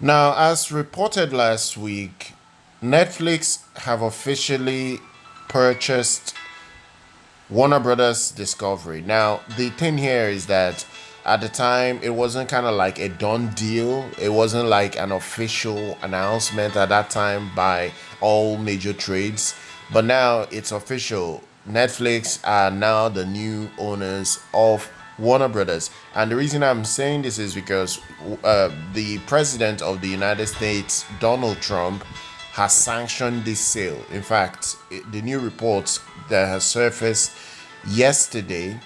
Now, as reported last week, Netflix have officially purchased Warner Brothers Discovery. Now, the thing here is that at the time, it wasn't kind of like a done deal. It wasn't like an official announcement at that time by all major trades. But now it's official. Netflix are now the new owners of Warner Brothers. And the reason I'm saying this is because the president of the United States, Donald Trump, has sanctioned this sale. In fact, the new reports that has surfaced yesterday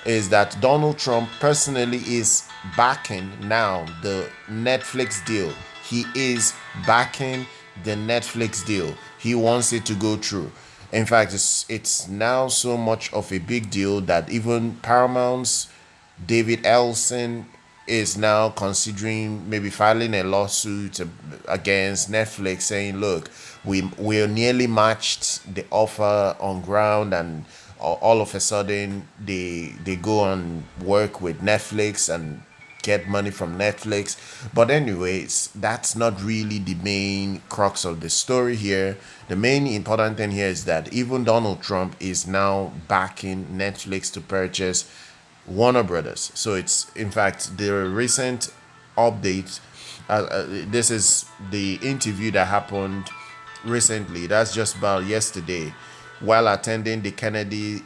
is that Donald Trump personally is backing now the Netflix deal. He is backing the Netflix deal. He wants it to go through. In fact, it's now so much of a big deal that even Paramount's David Ellison is now considering maybe filing a lawsuit against Netflix, saying, "Look, we're nearly matched the offer on ground, and all of a sudden they go and work with Netflix and get money from Netflix." But anyways, that's not really the main crux of the story here. The main important thing here is that even Donald Trump is now backing Netflix to purchase Warner Brothers. So it's in fact the recent update. This is the interview that happened recently. That's just about yesterday, while attending the Kennedy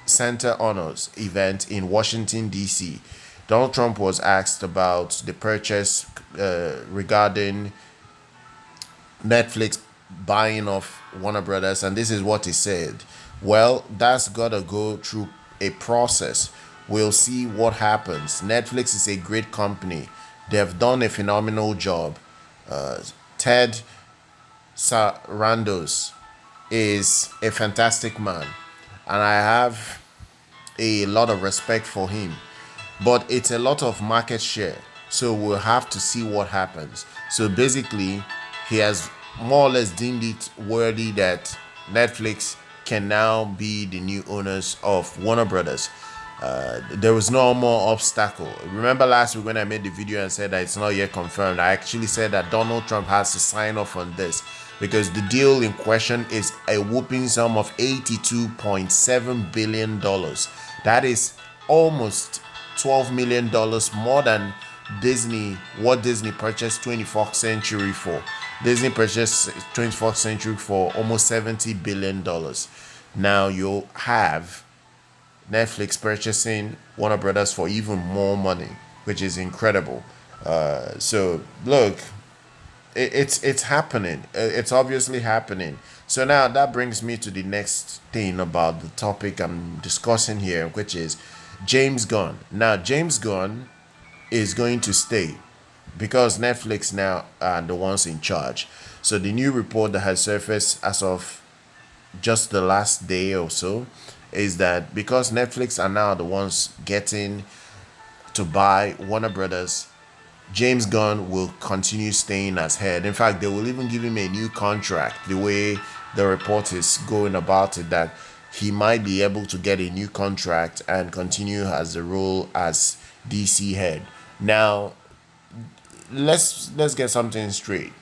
Center Honors event in Washington, D.C. Donald Trump was asked about the purchase regarding Netflix buying off Warner Brothers, and this is what he said. Well, that's gotta go through a process. We'll see what happens. Netflix is a great company. They've done a phenomenal job. Ted Sarandos is a fantastic man, and I have a lot of respect for him. But it's a lot of market share, so we'll have to see what happens. So basically, he has more or less deemed it worthy that Netflix can now be the new owners of Warner Brothers. There was no more obstacle. Remember last week when I made the video and said that it's not yet confirmed, I actually said that Donald Trump has to sign off on this because the deal in question is a whooping sum of $82.7 billion. That is almost $12 million more than what Disney purchased 24th Century for. Disney purchased 24th Century for almost $70 billion. Now you have Netflix purchasing Warner Brothers for even more money, which is incredible. So look, it's happening. It's obviously happening. So now that brings me to the next thing about the topic I'm discussing here, which is James Gunn. Now James Gunn is going to stay because Netflix now are the ones in charge. So the new report that has surfaced as of just the last day or so is that because Netflix are now the ones getting to buy Warner Brothers, James Gunn will continue staying as head. In fact, they will even give him a new contract. The way the report is going about it, that he might be able to get a new contract and continue as the role as DC head. Now, let's get something straight.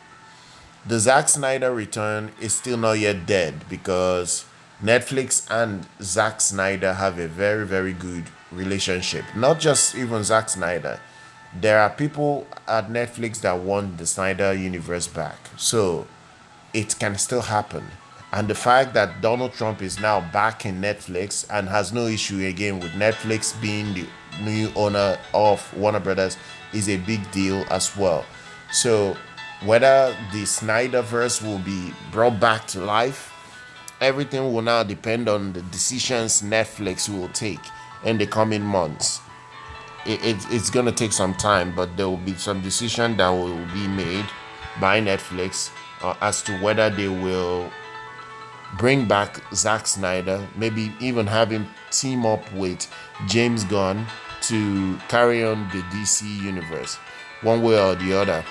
The Zack Snyder return is still not yet dead because Netflix and Zack Snyder have a very, very good relationship. Not just even Zack Snyder. There are people at Netflix that want the Snyder universe back. So it can still happen. And the fact that Donald Trump is now back in Netflix and has no issue again with Netflix being the new owner of Warner Brothers is a big deal as well. So whether the Snyderverse will be brought back to life, everything will now depend on the decisions Netflix will take in the coming months. It's going to take some time, but there will be some decision that will be made by Netflix as to whether they will bring back Zack Snyder, maybe even have him team up with James Gunn to carry on the DC universe, one way or the other.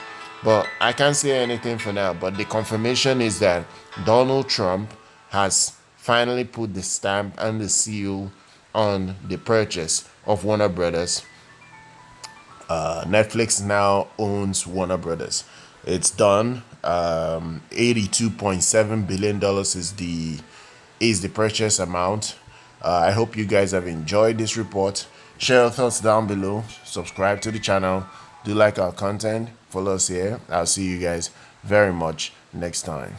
But I can't say anything for now. But the confirmation is that Donald Trump has finally put the stamp and the seal on the purchase of Warner Brothers Netflix now owns Warner Brothers. It's done. 82.7 billion dollars is the purchase amount. I hope you guys have enjoyed this report. Share your thoughts down below. Subscribe to the channel. Do like our content. Follow us here. I'll see you guys very much next time.